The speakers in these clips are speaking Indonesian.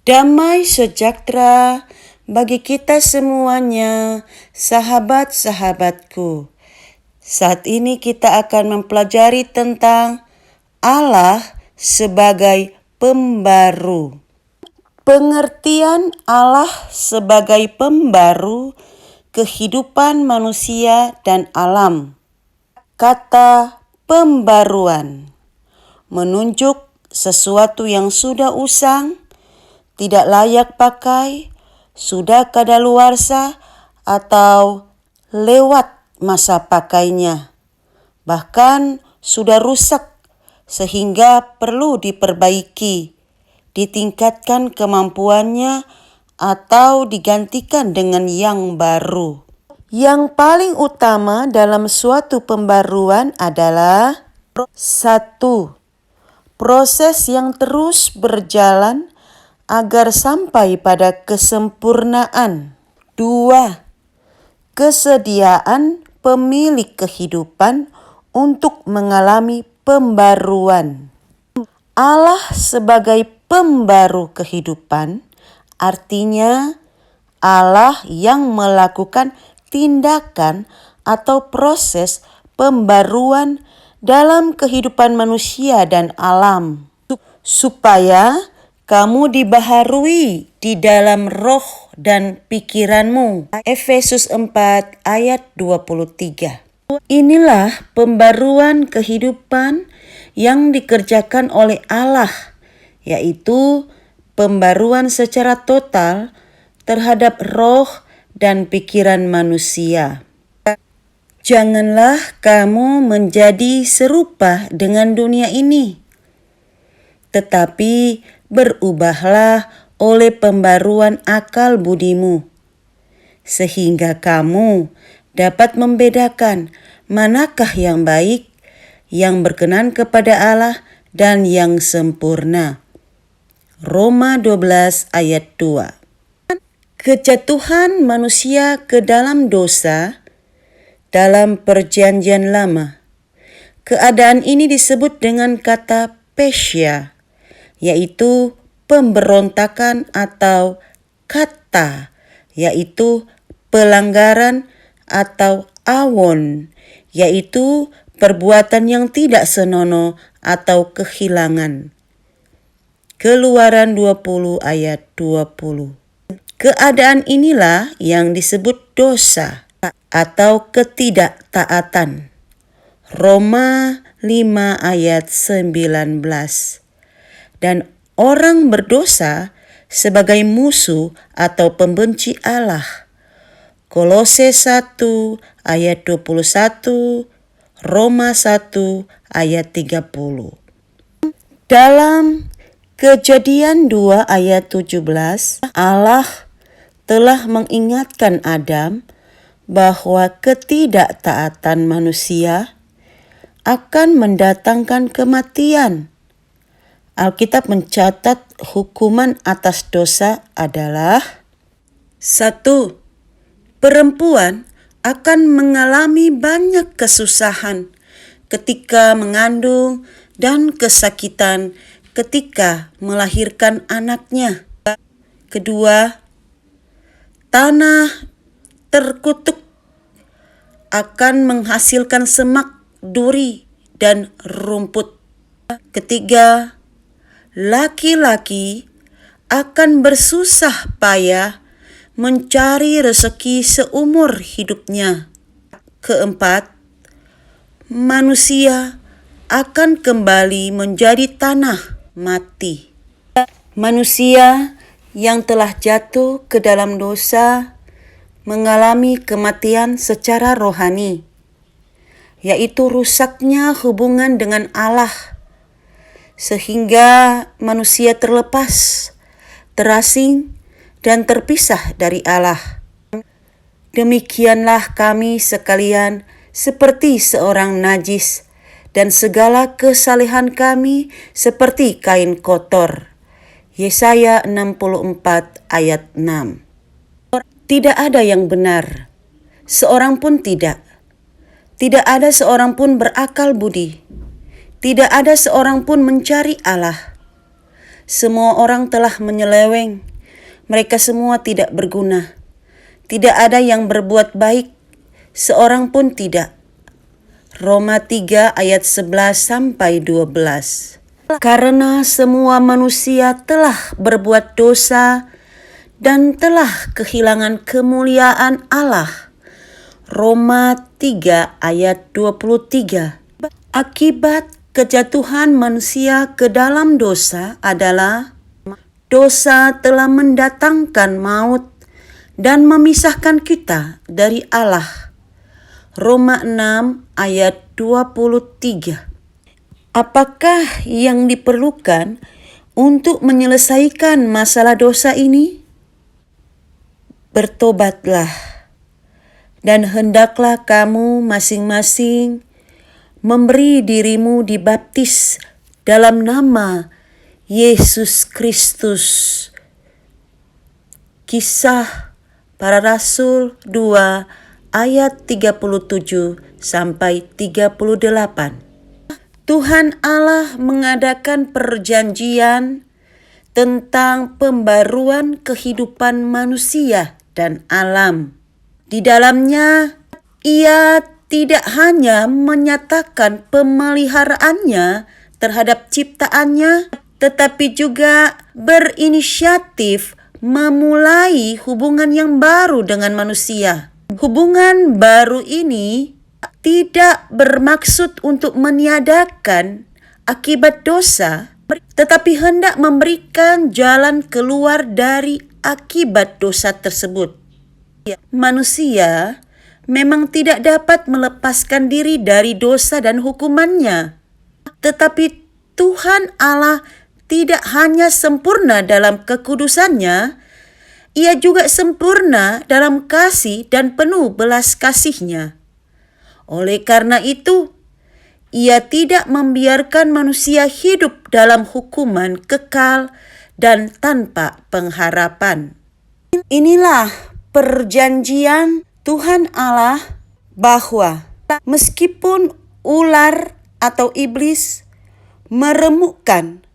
Damai sejahtera bagi kita semuanya, sahabat-sahabatku. Saat ini kita akan mempelajari tentang Allah sebagai pembaru. Pengertian Allah sebagai pembaru kehidupan manusia dan alam. Kata pembaruan menunjuk sesuatu yang sudah usang, tidak layak pakai, sudah kadaluarsa, atau lewat masa pakainya. Bahkan sudah rusak sehingga perlu diperbaiki, ditingkatkan kemampuannya, atau digantikan dengan yang baru. Yang paling utama dalam suatu pembaruan adalah 1. Proses yang terus berjalan agar sampai pada kesempurnaan. 2. Kesediaan pemilik kehidupan untuk mengalami pembaruan. Allah sebagai pembaru kehidupan artinya Allah yang melakukan tindakan atau proses pembaruan dalam kehidupan manusia dan alam, supaya kamu dibaharui di dalam roh dan pikiranmu. Efesus 4 ayat 23. Inilah pembaruan kehidupan yang dikerjakan oleh Allah, yaitu pembaruan secara total terhadap roh dan pikiran manusia. Janganlah kamu menjadi serupa dengan dunia ini, tetapi berubahlah oleh pembaruan akal budimu, sehingga kamu dapat membedakan manakah yang baik, yang berkenan kepada Allah, dan yang sempurna. Roma 12 ayat 2. Kejatuhan manusia ke dalam dosa dalam Perjanjian Lama. Keadaan ini disebut dengan kata pesya, yaitu pemberontakan, atau kata, yaitu pelanggaran, atau awon, yaitu perbuatan yang tidak senonoh atau kehilangan. Keluaran 20 ayat 20. Keadaan inilah yang disebut dosa atau ketidaktaatan. Roma 5 ayat 19. Dan orang berdosa sebagai musuh atau pembenci Allah. Kolose 1 ayat 21, Roma 1 ayat 30. Dalam Kejadian 2 ayat 17, Allah telah mengingatkan Adam bahwa ketidaktaatan manusia akan mendatangkan kematian. Alkitab mencatat hukuman atas dosa adalah 1. Perempuan akan mengalami banyak kesusahan ketika mengandung dan kesakitan ketika melahirkan anaknya. 2. Tanah terkutuk akan menghasilkan semak, duri, dan rumput. 3. Laki-laki akan bersusah payah mencari rezeki seumur hidupnya. 4. Manusia akan kembali menjadi tanah mati. Manusia yang telah jatuh ke dalam dosa mengalami kematian secara rohani, yaitu rusaknya hubungan dengan Allah, sehingga manusia terlepas, terasing, dan terpisah dari Allah. Demikianlah kami sekalian seperti seorang najis, dan segala kesalehan kami seperti kain kotor. Yesaya 64 ayat 6. Tidak ada yang benar, seorang pun tidak. Tidak ada seorang pun berakal budi. Tidak ada seorang pun mencari Allah. semua orang telah menyeleweng. Mereka semua tidak berguna. Tidak ada yang berbuat baik, seorang pun tidak. Roma 3 ayat 11 sampai 12. Karena semua manusia telah berbuat dosa dan telah kehilangan kemuliaan Allah. Roma 3 ayat 23. Akibat kejatuhan manusia ke dalam dosa adalah dosa telah mendatangkan maut dan memisahkan kita dari Allah. Roma 6 ayat 23. Apakah yang diperlukan untuk menyelesaikan masalah dosa ini? Bertobatlah, dan hendaklah kamu masing-masing memberi dirimu dibaptis dalam nama Yesus Kristus. Kisah Para Rasul 2 ayat 37 sampai 38. Tuhan Allah mengadakan perjanjian tentang pembaruan kehidupan manusia dan alam. Di dalamnya, Ia tidak hanya menyatakan pemeliharaannya terhadap ciptaannya, tetapi juga berinisiatif memulai hubungan yang baru dengan manusia. Hubungan baru ini tidak bermaksud untuk meniadakan akibat dosa, tetapi hendak memberikan jalan keluar dari akibat dosa tersebut. Manusia memang tidak dapat melepaskan diri dari dosa dan hukumannya, tetapi Tuhan Allah tidak hanya sempurna dalam kekudusannya, Ia juga sempurna dalam kasih dan penuh belas kasih-Nya. Oleh karena itu, Ia tidak membiarkan manusia hidup dalam hukuman kekal dan tanpa pengharapan. Inilah perjanjian Tuhan Allah bahwa meskipun ular atau iblis meremukkan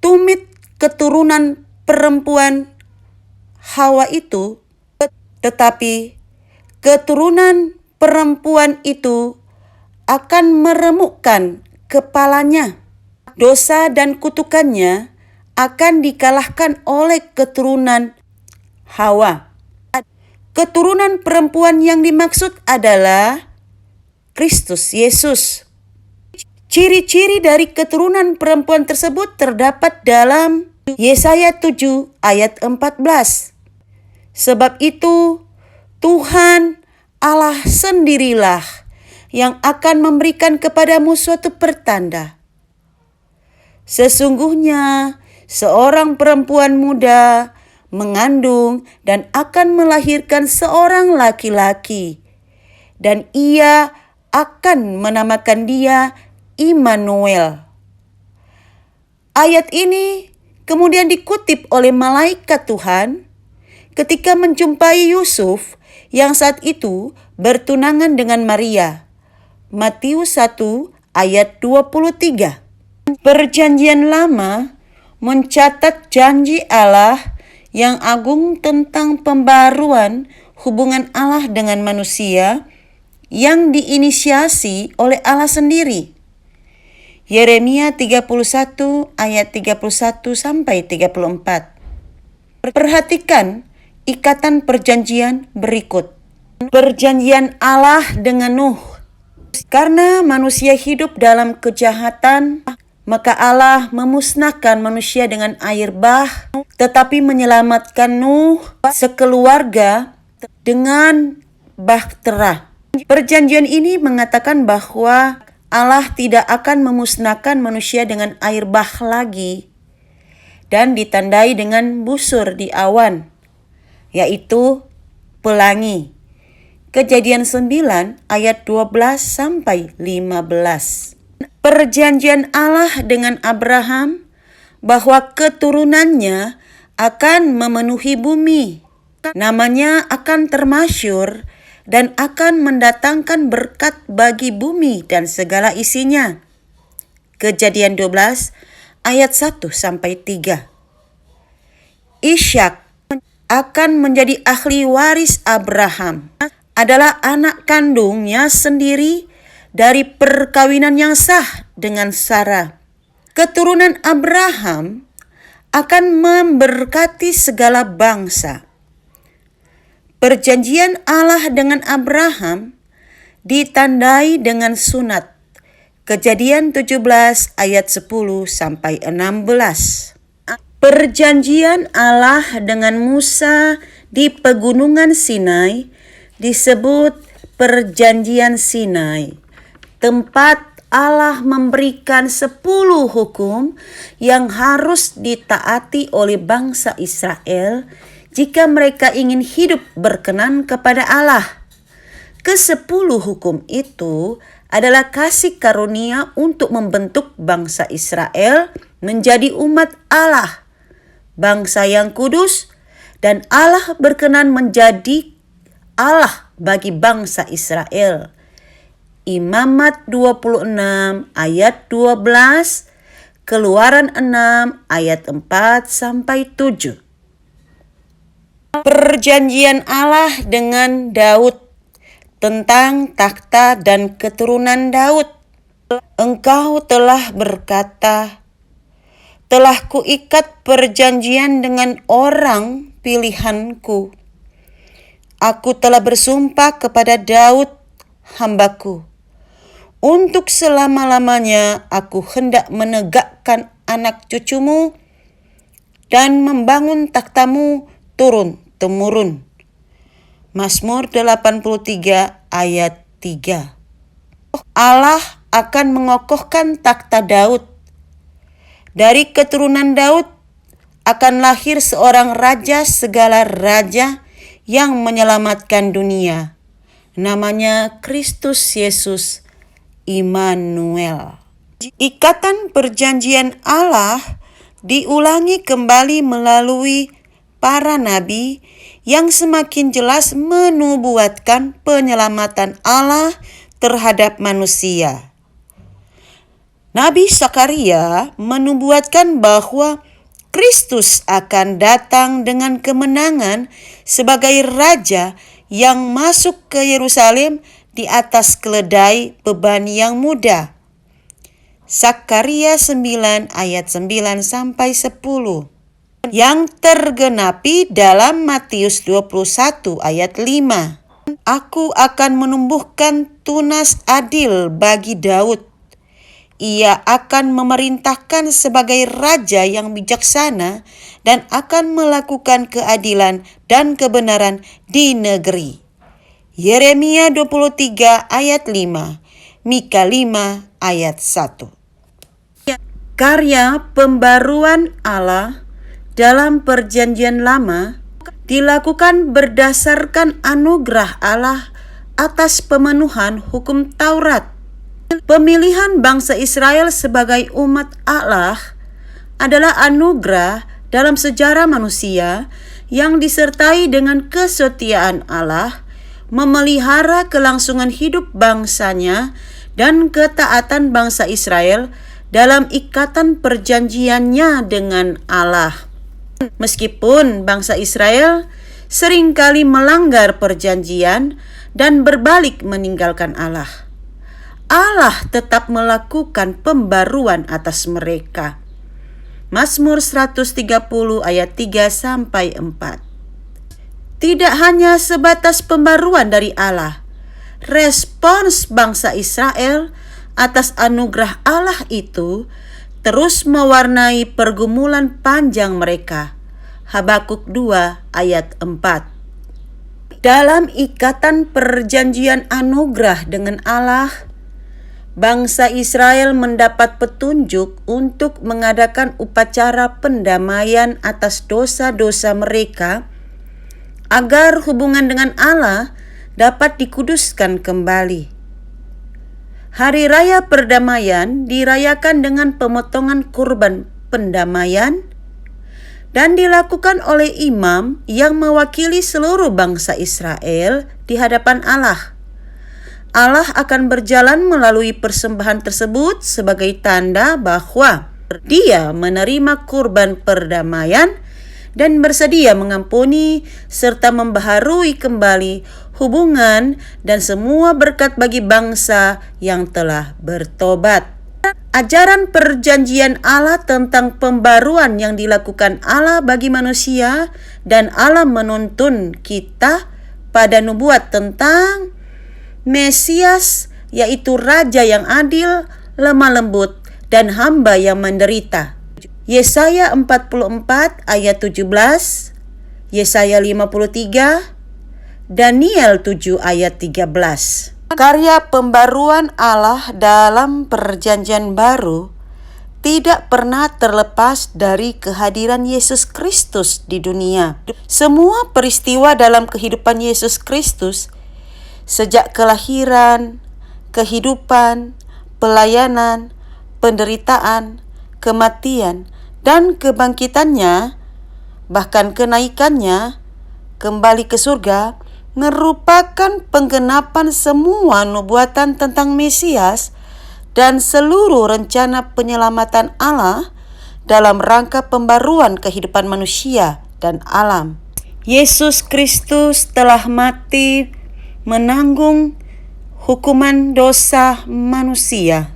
tumit keturunan perempuan Hawa itu, tetapi keturunan perempuan itu akan meremukkan kepalanya. Dosa dan kutukannya akan dikalahkan oleh keturunan Hawa. Keturunan perempuan yang dimaksud adalah Kristus Yesus. Ciri-ciri dari keturunan perempuan tersebut terdapat dalam Yesaya 7 ayat 14. Sebab itu, Tuhan Allah sendirilah yang akan memberikan kepadamu suatu pertanda. Sesungguhnya seorang perempuan muda mengandung dan akan melahirkan seorang laki-laki, dan ia akan menamakan dia Immanuel. Ayat ini kemudian dikutip oleh malaikat Tuhan ketika menjumpai Yusuf yang saat itu bertunangan dengan Maria. Matius 1 ayat 23. Perjanjian Lama mencatat janji Allah yang agung tentang pembaruan hubungan Allah dengan manusia yang diinisiasi oleh Allah sendiri. Yeremia 31 ayat 31 sampai 34. Perhatikan ikatan perjanjian berikut. Perjanjian Allah dengan Nuh. Karena manusia hidup dalam kejahatan, maka Allah memusnahkan manusia dengan air bah, tetapi menyelamatkan Nuh sekeluarga dengan bahtera. Perjanjian ini mengatakan bahwa Allah tidak akan memusnahkan manusia dengan air bah lagi, dan ditandai dengan busur di awan, yaitu pelangi. Kejadian 9 ayat 12 sampai 15. Perjanjian Allah dengan Abraham bahwa keturunannya akan memenuhi bumi. Namanya akan termasyur dan akan mendatangkan berkat bagi bumi dan segala isinya. Kejadian 12 ayat 1-3. Ishak akan menjadi ahli waris Abraham, adalah anak kandungnya sendiri dari perkawinan yang sah dengan Sarah. Keturunan Abraham akan memberkati segala bangsa. Perjanjian Allah dengan Abraham ditandai dengan sunat. Kejadian 17 ayat 10-16. Perjanjian Allah dengan Musa di pegunungan Sinai disebut Perjanjian Sinai, tempat Allah memberikan 10 hukum yang harus ditaati oleh bangsa Israel jika mereka ingin hidup berkenan kepada Allah. Ke-10 hukum itu adalah kasih karunia untuk membentuk bangsa Israel menjadi umat Allah, bangsa yang kudus, dan Allah berkenan menjadi Allah bagi bangsa Israel. Imamat 26 ayat 12, Keluaran 6 ayat 4-7. Perjanjian Allah dengan Daud tentang takhta dan keturunan Daud. Engkau telah berkata, telah kuikat perjanjian dengan orang pilihanku. Aku telah bersumpah kepada Daud, hambaku. Untuk selama-lamanya aku hendak menegakkan anak cucumu dan membangun takhtamu turun-temurun. Mazmur 83 ayat 3. Allah akan mengokohkan takhta Daud. Dari keturunan Daud akan lahir seorang raja segala raja yang menyelamatkan dunia. Namanya Kristus Yesus Immanuel. Ikatan perjanjian Allah diulangi kembali melalui para nabi yang semakin jelas menubuatkan penyelamatan Allah terhadap manusia. Nabi Zakaria menubuatkan bahwa Kristus akan datang dengan kemenangan sebagai raja yang masuk ke Yerusalem di atas keledai beban yang muda. Zakaria 9 ayat 9-10. Yang tergenapi dalam Matius 21 ayat 5. Aku akan menumbuhkan tunas adil bagi Daud. Ia akan memerintahkan sebagai raja yang bijaksana dan akan melakukan keadilan dan kebenaran di negeri. Yeremia 23 ayat 5, Mika 5 ayat 1. Karya pembaruan Allah dalam perjanjian lama dilakukan berdasarkan anugerah Allah atas pemenuhan hukum Taurat. Pemilihan bangsa Israel sebagai umat Allah adalah anugerah dalam sejarah manusia yang disertai dengan kesetiaan Allah, memelihara kelangsungan hidup bangsanya dan ketaatan bangsa Israel dalam ikatan perjanjiannya dengan Allah. Meskipun bangsa Israel seringkali melanggar perjanjian dan berbalik meninggalkan Allah, Allah tetap melakukan pembaruan atas mereka. Mazmur 130 ayat 3-4. Tidak hanya sebatas pembaruan dari Allah, respons bangsa Israel atas anugerah Allah itu terus mewarnai pergumulan panjang mereka. Habakuk 2 ayat 4. Dalam ikatan perjanjian anugerah dengan Allah, bangsa Israel mendapat petunjuk untuk mengadakan upacara pendamaian atas dosa-dosa mereka agar hubungan dengan Allah dapat dikuduskan kembali. Hari Raya Perdamaian dirayakan dengan pemotongan kurban pendamaian dan dilakukan oleh imam yang mewakili seluruh bangsa Israel di hadapan Allah. Allah akan berjalan melalui persembahan tersebut sebagai tanda bahwa Dia menerima kurban perdamaian dan bersedia mengampuni serta membaharui kembali hubungan dan semua berkat bagi bangsa yang telah bertobat. Ajaran perjanjian Allah tentang pembaruan yang dilakukan Allah bagi manusia, dan Allah menuntun kita pada nubuat tentang Mesias, yaitu Raja yang adil, lemah lembut, dan hamba yang menderita. Yesaya 44 ayat 17, Yesaya 53, Daniel 7 ayat 13. Karya pembaruan Allah dalam perjanjian baru tidak pernah terlepas dari kehadiran Yesus Kristus di dunia. Semua peristiwa dalam kehidupan Yesus Kristus, sejak kelahiran, kehidupan, pelayanan, penderitaan, kematian, dan kebangkitannya, bahkan kenaikannya kembali ke surga, merupakan penggenapan semua nubuatan tentang Mesias dan seluruh rencana penyelamatan Allah dalam rangka pembaruan kehidupan manusia dan alam. Yesus Kristus telah mati menanggung hukuman dosa manusia,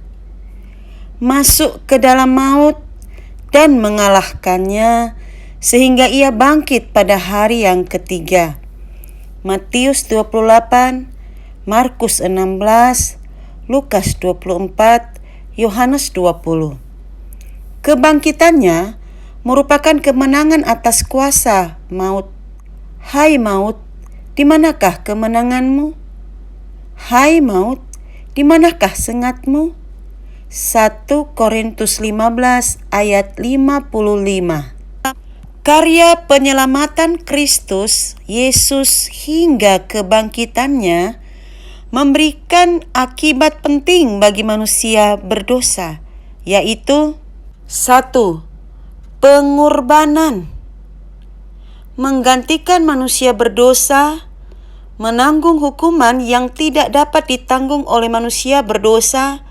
masuk ke dalam maut dan mengalahkannya sehingga ia bangkit pada hari yang ketiga. Matius 28, Markus 16, Lukas 24, Yohanes 20. Kebangkitannya merupakan kemenangan atas kuasa maut. Hai maut, di manakah kemenanganmu? Hai maut, di manakah sengatmu? 1 Korintus 15 ayat 55. Karya penyelamatan Kristus Yesus hingga kebangkitannya memberikan akibat penting bagi manusia berdosa, yaitu 1. Pengorbanan. Menggantikan manusia berdosa menanggung hukuman yang tidak dapat ditanggung oleh manusia berdosa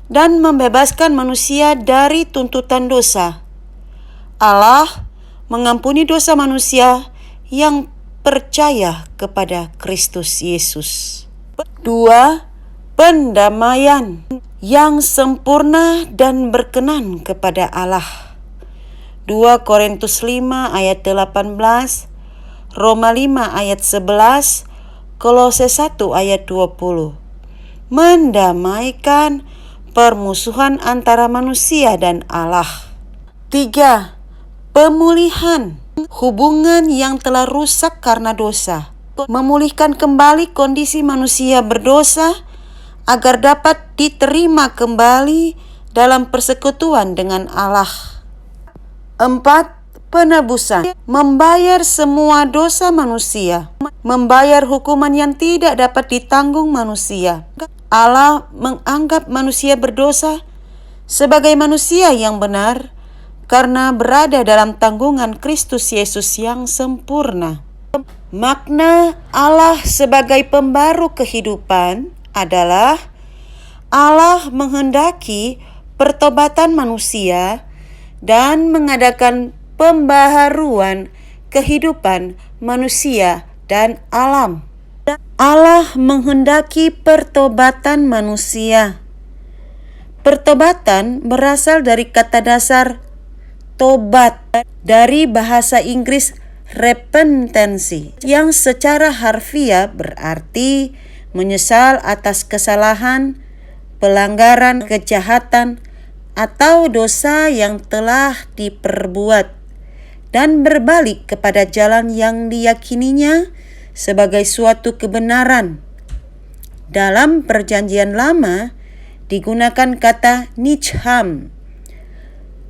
dan membebaskan manusia dari tuntutan dosa. Allah mengampuni dosa manusia yang percaya kepada Kristus Yesus. 2. Pendamaian yang sempurna dan berkenan kepada Allah. 2 Korintus 5 ayat 18, Roma 5 ayat 11, Kolose 1 ayat 20. Mendamaikan permusuhan antara manusia dan Allah. 3. Pemulihan hubungan yang telah rusak karena dosa. Memulihkan kembali kondisi manusia berdosa agar dapat diterima kembali dalam persekutuan dengan Allah. 4. Penebusan. Membayar semua dosa manusia. Membayar hukuman yang tidak dapat ditanggung manusia. Allah menganggap manusia berdosa sebagai manusia yang benar karena berada dalam tanggungan Kristus Yesus yang sempurna. Makna Allah sebagai pembaru kehidupan adalah Allah menghendaki pertobatan manusia dan mengadakan pembaharuan kehidupan manusia dan alam. Allah menghendaki pertobatan manusia. Pertobatan berasal dari kata dasar tobat dari bahasa Inggris repentancy, yang secara harfiah berarti menyesal atas kesalahan, pelanggaran, kejahatan, atau dosa yang telah diperbuat dan berbalik kepada jalan yang diyakininya sebagai suatu kebenaran. Dalam Perjanjian Lama digunakan kata nitcham.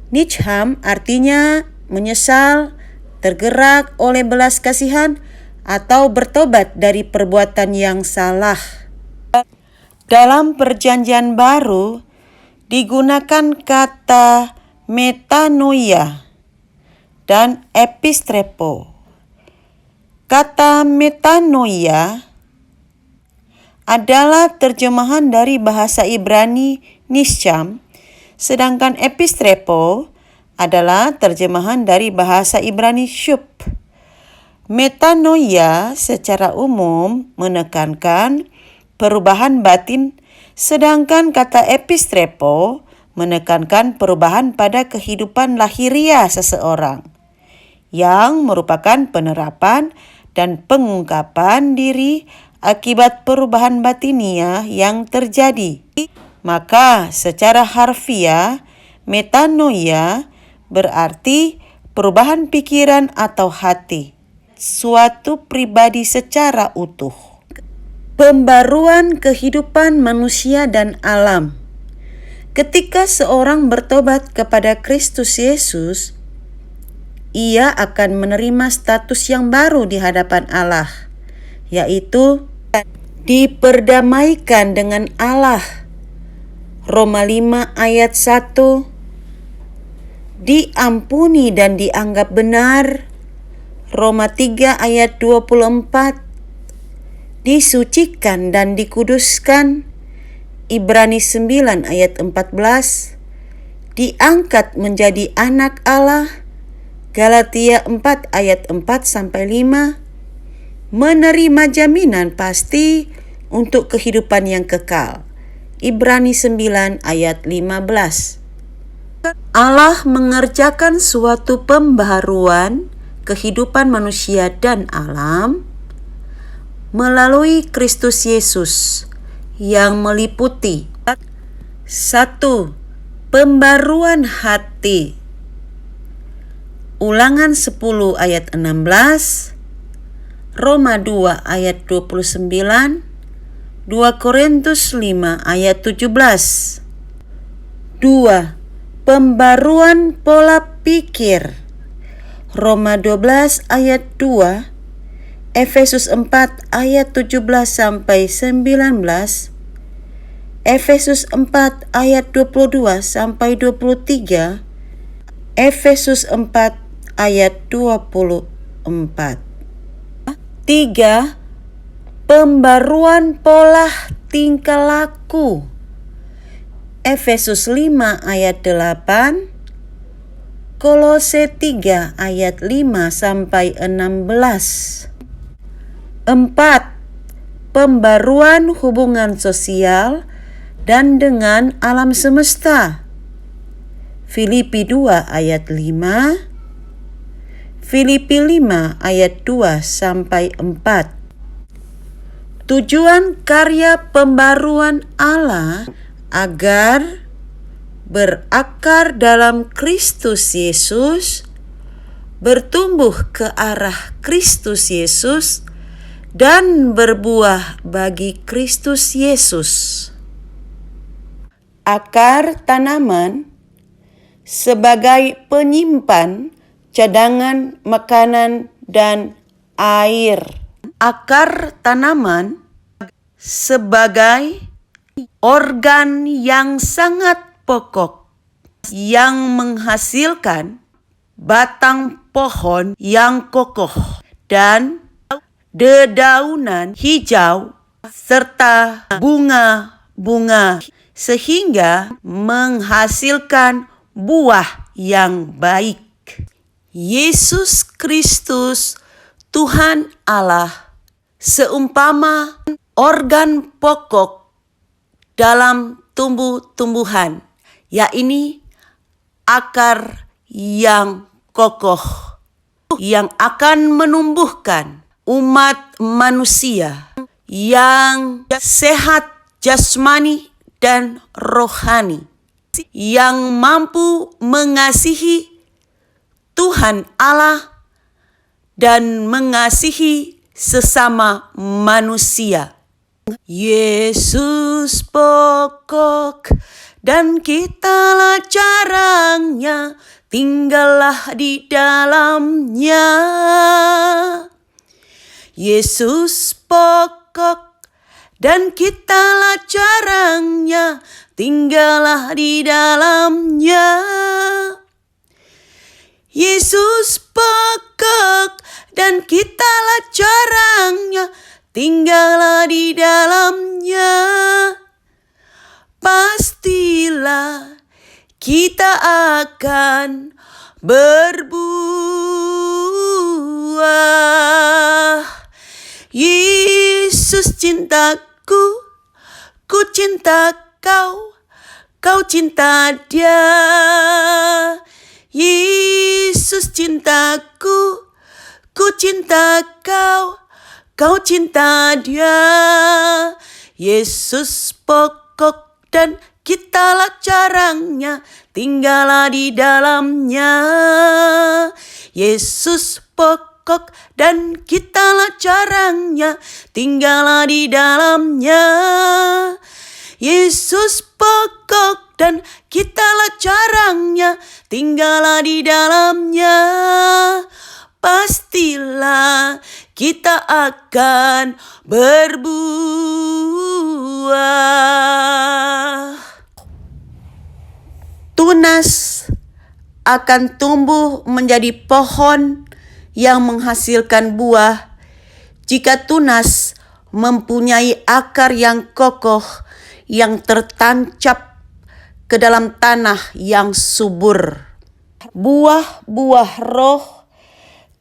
Nitcham artinya menyesal, tergerak oleh belas kasihan, atau bertobat dari perbuatan yang salah. Dalam Perjanjian Baru digunakan kata metanoia dan epistrepo. Kata metanoia adalah terjemahan dari bahasa Ibrani nitcham, sedangkan epistrepo adalah terjemahan dari bahasa Ibrani shub. Metanoia secara umum menekankan perubahan batin, sedangkan kata epistrepo menekankan perubahan pada kehidupan lahiriah seseorang, yang merupakan penerapan dan pengungkapan diri akibat perubahan batiniah yang terjadi. Maka secara harfiah, metanoia berarti perubahan pikiran atau hati suatu pribadi secara utuh. Pembaruan kehidupan manusia dan alam. Ketika seorang bertobat kepada Kristus Yesus, ia akan menerima status yang baru di hadapan Allah, yaitu diperdamaikan dengan Allah. Roma 5 ayat 1. Diampuni dan dianggap benar. Roma 3 ayat 24. Disucikan dan dikuduskan. Ibrani 9 ayat 14. Diangkat menjadi anak Allah. Galatia 4 ayat 4-5. Menerima jaminan pasti untuk kehidupan yang kekal. Ibrani 9 ayat 15. Allah mengerjakan suatu pembaharuan kehidupan manusia dan alam melalui Kristus Yesus yang meliputi 1. Pembaruan hati. Ulangan 10 ayat 16, Roma 2 ayat 29, 2 Korintus 5 ayat 17. 2. Pembaruan pola pikir. Roma 12 ayat 2, Efesus 4 ayat 17-19, Efesus 4 ayat 22-23, Efesus 4 ayat 24. 3. Pembaruan pola tingkah laku. Efesus 5 ayat 8, Kolose 3 ayat 5-16. 4. Pembaruan hubungan sosial dan dengan alam semesta. Filipi 2 ayat 5, Filipi 5 ayat 2-4. Tujuan karya pembaruan Allah agar berakar dalam Kristus Yesus, bertumbuh ke arah Kristus Yesus, dan berbuah bagi Kristus Yesus. Akar tanaman sebagai penyimpan cadangan makanan dan air. Akar tanaman sebagai organ yang sangat pokok yang menghasilkan batang pohon yang kokoh dan dedaunan hijau serta bunga-bunga sehingga menghasilkan buah yang baik. Yesus Kristus Tuhan Allah seumpama organ pokok dalam tumbuh-tumbuhan, yaitu akar yang kokoh yang akan menumbuhkan umat manusia yang sehat jasmani dan rohani, yang mampu mengasihi Tuhan Allah dan mengasihi sesama manusia. Yesus pokok dan kitalah carangnya, tinggallah di dalamnya. Yesus pokok dan kitalah carangnya, tinggallah di dalamnya. Yesus pokok dan kitalah carangnya, tinggallah di dalamnya. Pastilah kita akan berbuah. Yesus cintaku, ku cinta kau, kau cinta Dia. Yesus cintaku, ku cinta kau, kau cinta Dia. Yesus pokok dan kitalah carangnya, tinggallah di dalamnya. Yesus pokok dan kitalah carangnya, tinggallah di dalamnya. Yesus pokok dan kitalah carangnya, tinggallah di dalamnya. Pastilah kita akan berbuah. Tunas akan tumbuh menjadi pohon yang menghasilkan buah jika tunas mempunyai akar yang kokoh yang tertancap ke dalam tanah yang subur. Buah-buah roh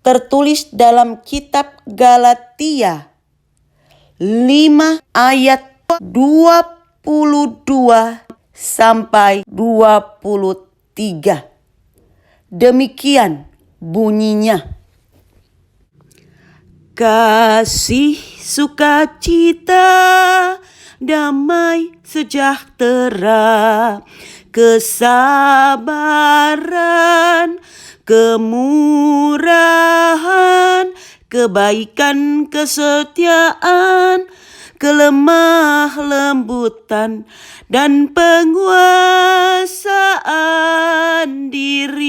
tertulis dalam kitab Galatia 5 ayat 22 sampai 23. Demikian bunyinya. Kasih, sukacita, damai, sejahtera, kesabaran, kemurahan, kebaikan, kesetiaan, kelemah lembutan, dan penguasaan diri.